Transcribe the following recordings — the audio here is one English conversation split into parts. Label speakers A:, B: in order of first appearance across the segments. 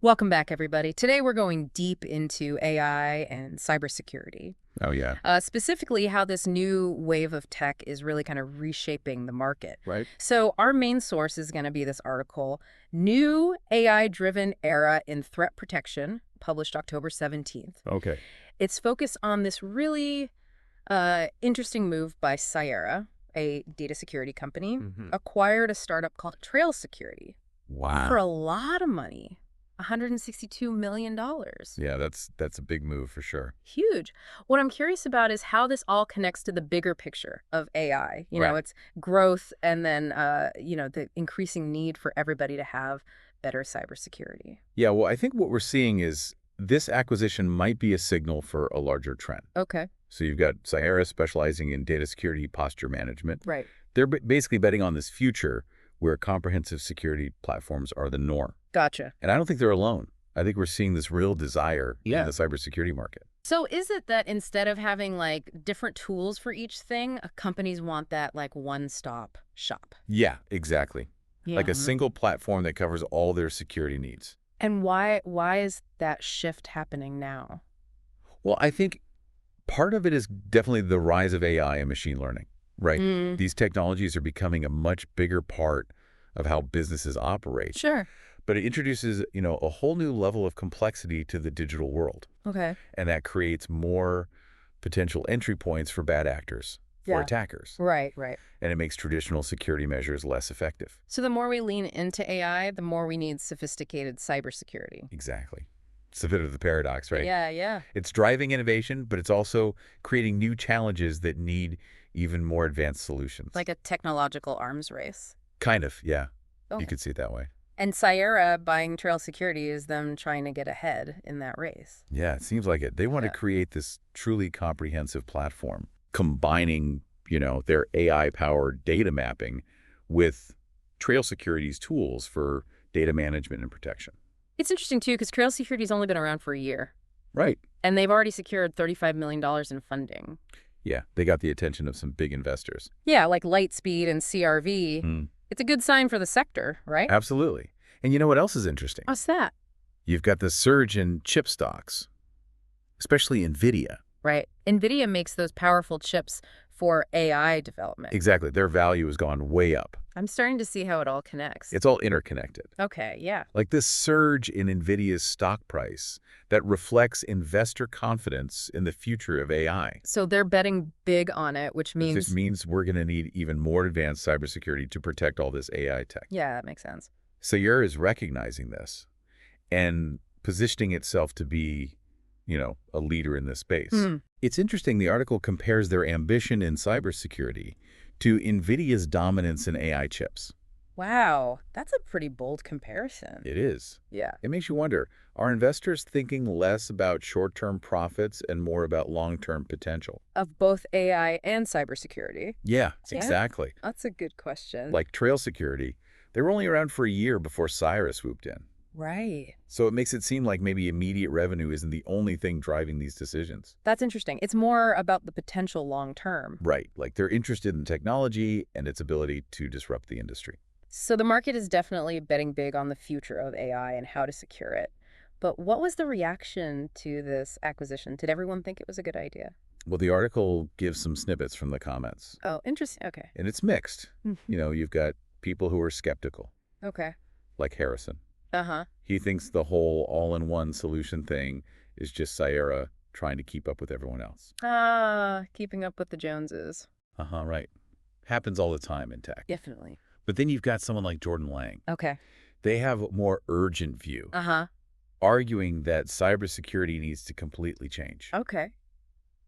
A: Welcome back, everybody. Today we're going deep into AI and cybersecurity,
B: Oh, yeah.
A: specifically how this new wave of tech is really kind of reshaping the market.
B: Right.
A: So our main source is going to be this article, New AI-Driven Era in Threat Protection, published October 17th.
B: Okay.
A: It's focused on this really interesting move by Cyera, a data security company, acquired a startup called Trail Security for
B: Wow.
A: a lot of money. $162 million.
B: Yeah, that's a big move for sure.
A: Huge. What I'm curious about is how this all connects to the bigger picture of AI.
B: Right.
A: Its growth and then, the increasing need for everybody to have better cybersecurity.
B: Yeah, well, I think what we're seeing is this acquisition might be a signal for a larger trend.
A: Okay.
B: So you've got Cyera specializing in data security posture management.
A: Right.
B: They're basically betting on this future where comprehensive security platforms are the norm.
A: Gotcha.
B: And I don't think they're alone. I think we're seeing this real desire
A: Yeah.
B: in the cybersecurity market.
A: So is it that instead of having like different tools for each thing, companies want that like one-stop shop?
B: Yeah, exactly.
A: Yeah.
B: Like a single platform that covers all their security needs.
A: And why is that shift happening now?
B: Well, I think part of it is definitely the rise of AI and machine learning, right?
A: Mm,
B: These technologies are becoming a much bigger part of how businesses operate.
A: sure.
B: But it introduces, a whole new level of complexity to the digital world.
A: Okay.
B: And that creates more potential entry points for bad actors, for
A: Yeah.
B: attackers.
A: Right, right.
B: And it makes traditional security measures less effective.
A: So the more we lean into AI, the more we need sophisticated cybersecurity.
B: Exactly. It's a bit of the paradox, right?
A: Yeah, yeah.
B: It's driving innovation, but it's also creating new challenges that need even more advanced solutions.
A: Like a technological arms race.
B: Kind of, yeah.
A: Okay.
B: You could see it that way.
A: And Cyera buying Trail Security is them trying to get ahead in that race.
B: Yeah, it seems like it. They want
A: Yeah.
B: to create this truly comprehensive platform, combining, their AI-powered data mapping with Trail Security's tools for data management and protection.
A: It's interesting, too, because Trail Security's only been around for a year.
B: Right.
A: And they've already secured $35 million in funding.
B: Yeah, they got the attention of some big investors.
A: Yeah, like Lightspeed and CRV.
B: Mm,
A: It's a good sign for the sector, right?
B: absolutely. And you know what else is interesting?
A: What's that?
B: You've got the surge in chip stocks, especially NVIDIA.
A: Right. NVIDIA makes those powerful chips for AI development.
B: Exactly. Their value has gone way up.
A: I'm starting to see how it all connects.
B: It's all interconnected.
A: Okay, yeah.
B: Like this surge in NVIDIA's stock price that reflects investor confidence in the future of AI.
A: So they're betting big on it, which
B: It
A: means...
B: means we're going to need even more advanced cybersecurity to protect all this AI tech.
A: Yeah, that makes sense.
B: Cyera is recognizing this and positioning itself to be, a leader in this space.
A: Mm.
B: It's interesting, the article compares their ambition in cybersecurity to NVIDIA's dominance in AI chips.
A: Wow, that's a pretty bold comparison.
B: It is.
A: Yeah.
B: It makes you wonder, are investors thinking less about short-term profits and more about long-term potential?
A: Of both AI and cybersecurity.
B: Yeah,
A: Yeah.
B: exactly.
A: That's a good question.
B: Like Trail Security, they were only around for a year before Cyera swooped in.
A: Right.
B: So it makes it seem like maybe immediate revenue isn't the only thing driving these decisions.
A: That's interesting. It's more about the potential long term.
B: Right, like they're interested in technology and its ability to disrupt the industry.
A: So the market is definitely betting big on the future of AI and how to secure it. But what was the reaction to this acquisition? Did everyone think it was a good idea?
B: Well, the article gives some snippets from the comments,
A: Oh, interesting. Okay.
B: and it's mixed. You've got people who are skeptical,
A: Okay.
B: like Harrison.
A: Uh-huh.
B: He thinks the whole all-in-one solution thing is just Cyera trying to keep up with everyone else.
A: Keeping up with the Joneses.
B: Right. Happens all the time in tech.
A: Definitely.
B: But then you've got someone like Jordan Lang.
A: Okay.
B: They have a more urgent view,
A: Uh-huh.
B: arguing that cybersecurity needs to completely change.
A: Okay.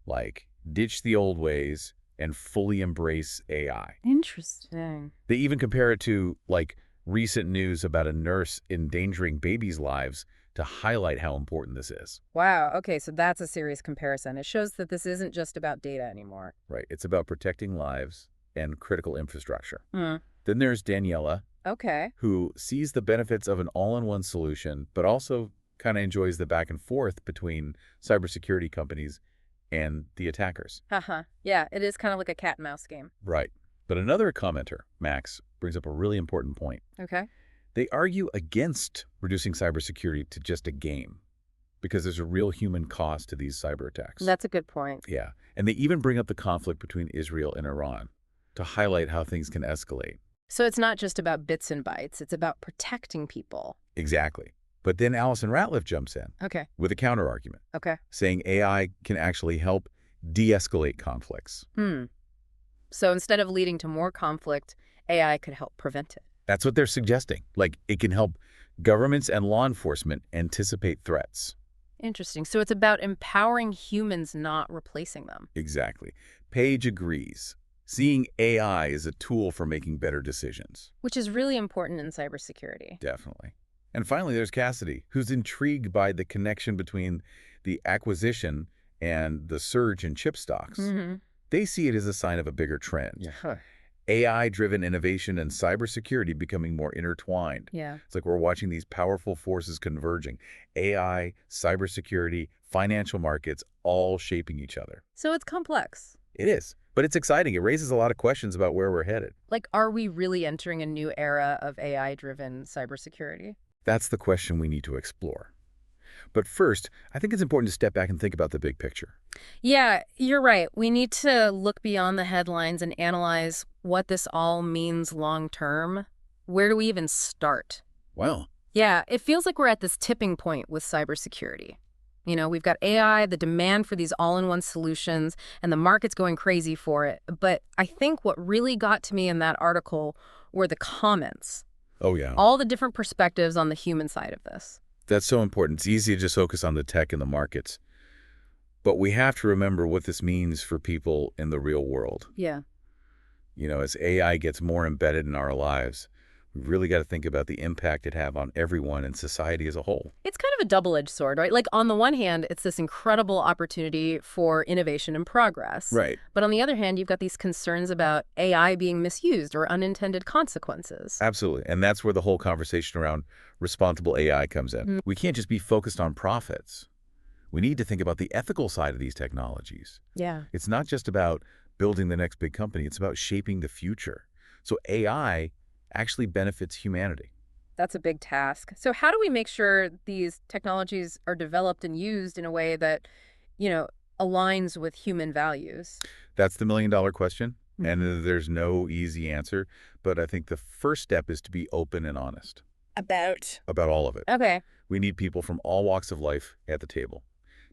B: Like, ditch the old ways and fully embrace AI.
A: Interesting.
B: They even compare it to, like, recent news about a nurse endangering babies' lives to highlight how important this is.
A: Wow. Okay, so that's a serious comparison. It shows that this isn't just about data anymore.
B: Right. It's about protecting lives and critical infrastructure.
A: Mm.
B: Then there's Daniela,
A: Okay.
B: who sees the benefits of an all-in-one solution, but also kind of enjoys the back and forth between cybersecurity companies and the attackers.
A: Haha. Yeah, it is kind of like a cat and mouse game.
B: Right. But another commenter, Max, brings up a really important point.
A: Okay.
B: They argue against reducing cybersecurity to just a game because there's a real human cost to these cyber attacks.
A: That's a good point.
B: Yeah, and they even bring up the conflict between Israel and Iran to highlight how things can escalate.
A: So it's not just about bits and bytes. It's about protecting people.
B: Exactly. But then Alison Ratliff jumps in
A: Okay.
B: with a counterargument,
A: Okay.
B: saying AI can actually help de-escalate conflicts.
A: So instead of leading to more conflict, AI could help prevent it.
B: That's what they're suggesting. Like, it can help governments and law enforcement anticipate threats.
A: Interesting. So it's about empowering humans, not replacing them.
B: Exactly. Page agrees. Seeing AI as a tool for making better decisions.
A: Which is really important in cybersecurity.
B: Definitely. And finally, there's Cassidy, who's intrigued by the connection between the acquisition and the surge in chip stocks. They see it as a sign of a bigger trend.
A: Yeah.
B: AI-driven innovation and cybersecurity becoming more intertwined.
A: Yeah.
B: It's like we're watching these powerful forces converging. AI, cybersecurity, financial markets, all shaping each other.
A: So it's complex.
B: It is. But it's exciting. It raises a lot of questions about where we're headed.
A: Like, are we really entering a new era of AI-driven cybersecurity?
B: That's the question we need to explore. But first, I think it's important to step back and think about the big picture.
A: Yeah, you're right. We need to look beyond the headlines and analyze what this all means long term. Where do we even start?
B: Well,
A: Yeah, it feels like we're at this tipping point with cybersecurity. You know, we've got AI, the demand for these all-in-one solutions, and the market's going crazy for it. But I think what really got to me in that article were the comments.
B: oh yeah.
A: All the different perspectives on the human side of this.
B: That's so important. It's easy to just focus on the tech and the markets. But we have to remember what this means for people in the real world.
A: Yeah.
B: You know, as AI gets more embedded in our lives, we've really got to think about the impact it have on everyone and society as a whole.
A: It's kind of a double-edged sword, right? Like, on the one hand, it's this incredible opportunity for innovation and progress.
B: Right.
A: But on the other hand, you've got these concerns about AI being misused or unintended consequences.
B: Absolutely. And that's where the whole conversation around responsible AI comes in. We can't just be focused on profits. We need to think about the ethical side of these technologies.
A: Yeah.
B: It's not just about building the next big company. It's about shaping the future. So AI actually benefits humanity.
A: That's a big task. So how do we make sure these technologies are developed and used in a way that, aligns with human values?
B: That's the million-dollar question, and there's no easy answer. But I think the first step is to be open and honest. About all of it.
A: Okay.
B: We need people from all walks of life at the table.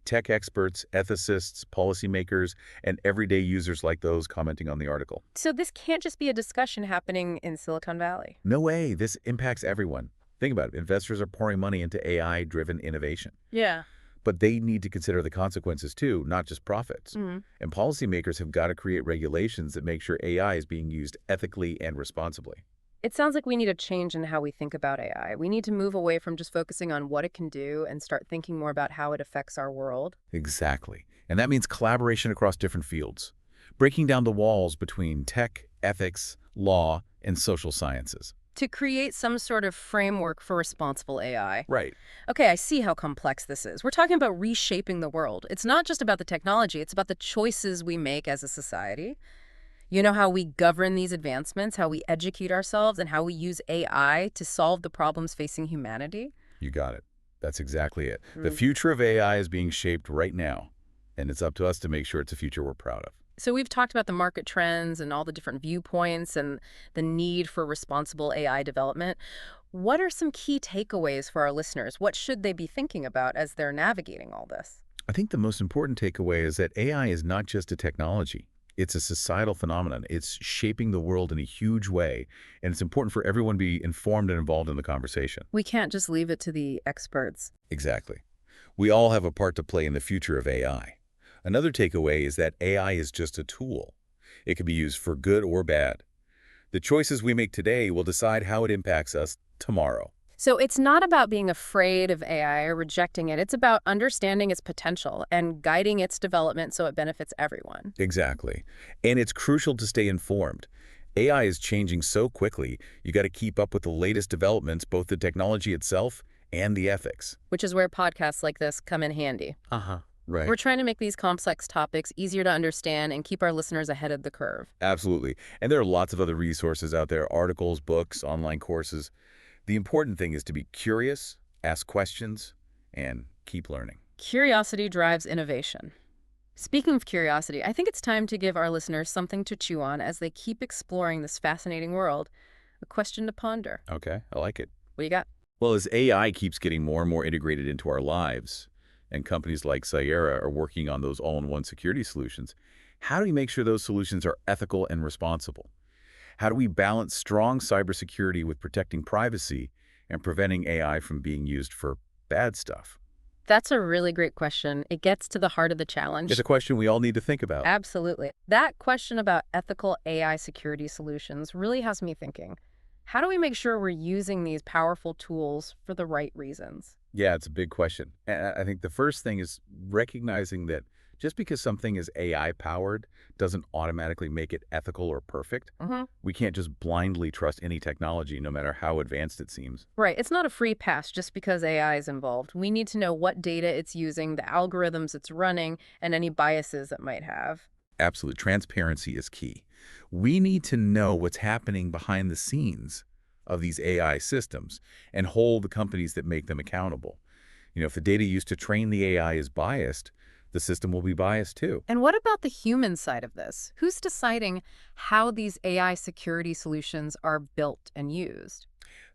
B: Tech experts, ethicists, policymakers, and everyday users like those commenting on the article.
A: So this can't just be a discussion happening in Silicon Valley.
B: No way. This impacts everyone. Think about it. Investors are pouring money into AI-driven innovation.
A: Yeah.
B: But they need to consider the consequences too, not just profits. And policymakers have got to create regulations that make sure AI is being used ethically and responsibly.
A: It sounds like we need a change in how we think about AI. We need to move away from just focusing on what it can do and start thinking more about how it affects our world.
B: Exactly. And that means collaboration across different fields, breaking down the walls between tech, ethics, law, and social sciences.
A: To create some sort of framework for responsible AI.
B: Right.
A: Okay, I see how complex this is. We're talking about reshaping the world. It's not just about the technology, it's about the choices we make as a society. You know, how we govern these advancements, how we educate ourselves, and how we use AI to solve the problems facing humanity?
B: You got it. That's exactly it. The future of AI is being shaped right now, and it's up to us to make sure it's a future we're proud of.
A: So we've talked about the market trends and all the different viewpoints and the need for responsible AI development. What are some key takeaways for our listeners? What should they be thinking about as they're navigating all this?
B: I think the most important takeaway is that AI is not just a technology. It's a societal phenomenon. It's shaping the world in a huge way, and it's important for everyone to be informed and involved in the conversation.
A: We can't just leave it to the experts.
B: Exactly. We all have a part to play in the future of AI. Another takeaway is that AI is just a tool. It can be used for good or bad. The choices we make today will decide how it impacts us tomorrow.
A: So it's not about being afraid of AI or rejecting it. It's about understanding its potential and guiding its development so it benefits everyone.
B: Exactly. And it's crucial to stay informed. AI is changing so quickly, you got to keep up with the latest developments, both the technology itself and the ethics.
A: Which is where podcasts like this come in handy.
B: Right.
A: We're trying to make these complex topics easier to understand and keep our listeners ahead of the curve.
B: Absolutely. And there are lots of other resources out there, articles, books, online courses. The important thing is to be curious, ask questions, and keep learning.
A: Curiosity drives innovation. Speaking of curiosity, I think it's time to give our listeners something to chew on as they keep exploring this fascinating world. A question to ponder.
B: Okay, I like it.
A: What do you got?
B: Well, as AI keeps getting more and more integrated into our lives, and companies like Cyera are working on those all-in-one security solutions, how do we make sure those solutions are ethical and responsible? How do we balance strong cybersecurity with protecting privacy and preventing AI from being used for bad stuff?
A: That's a really great question. It gets to the heart of the challenge.
B: It's a question we all need to think about.
A: Absolutely. That question about ethical AI security solutions really has me thinking. How do we make sure we're using these powerful tools for the right reasons?
B: Yeah, it's a big question. And I think the first thing is recognizing that just because something is AI-powered doesn't automatically make it ethical or perfect. We can't just blindly trust any technology, no matter how advanced it seems.
A: Right. It's not a free pass just because AI is involved. We need to know what data it's using, the algorithms it's running, and any biases it might have.
B: Absolute transparency is key. We need to know what's happening behind the scenes of these AI systems and hold the companies that make them accountable. If the data used to train the AI is biased, the system will be biased too.
A: And what about the human side of this? Who's deciding how these AI security solutions are built and used?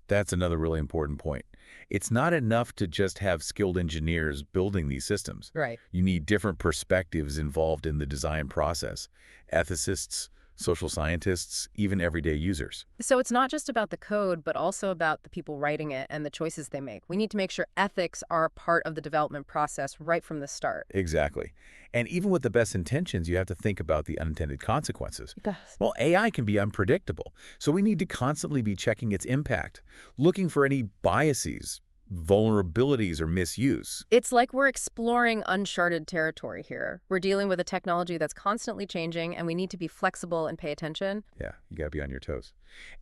B: That's another really important point. It's not enough to just have skilled engineers building these systems.
A: Right.
B: You need different perspectives involved in the design process. Ethicists, social scientists, even everyday users.
A: So it's not just about the code, but also about the people writing it and the choices they make. We need to make sure ethics are a part of the development process right from the start.
B: Exactly. And even with the best intentions, you have to think about the unintended consequences.
A: Yes.
B: Well, AI can be unpredictable, so we need to constantly be checking its impact, looking for any biases, vulnerabilities, or misuse.
A: It's like we're exploring uncharted territory here. We're dealing with a technology that's constantly changing, and we need to be flexible and pay attention.
B: Yeah, you got to be on your toes.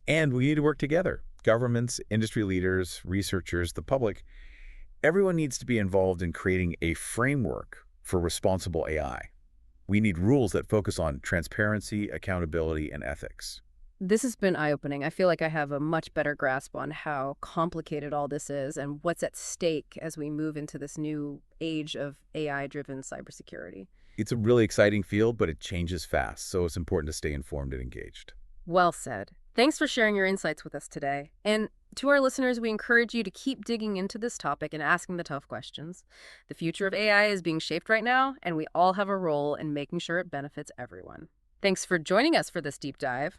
B: And we need to work together. Governments, industry leaders, researchers, the public, everyone needs to be involved in creating a framework for responsible AI. We need rules that focus on transparency, accountability, and ethics.
A: This has been eye-opening. I feel like I have a much better grasp on how complicated all this is and what's at stake as we move into this new age of AI-driven cybersecurity.
B: It's a really exciting field, but it changes fast, so it's important to stay informed and engaged.
A: Well said. Thanks for sharing your insights with us today. And to our listeners, we encourage you to keep digging into this topic and asking the tough questions. The future of AI is being shaped right now, and we all have a role in making sure it benefits everyone. Thanks for joining us for this deep dive.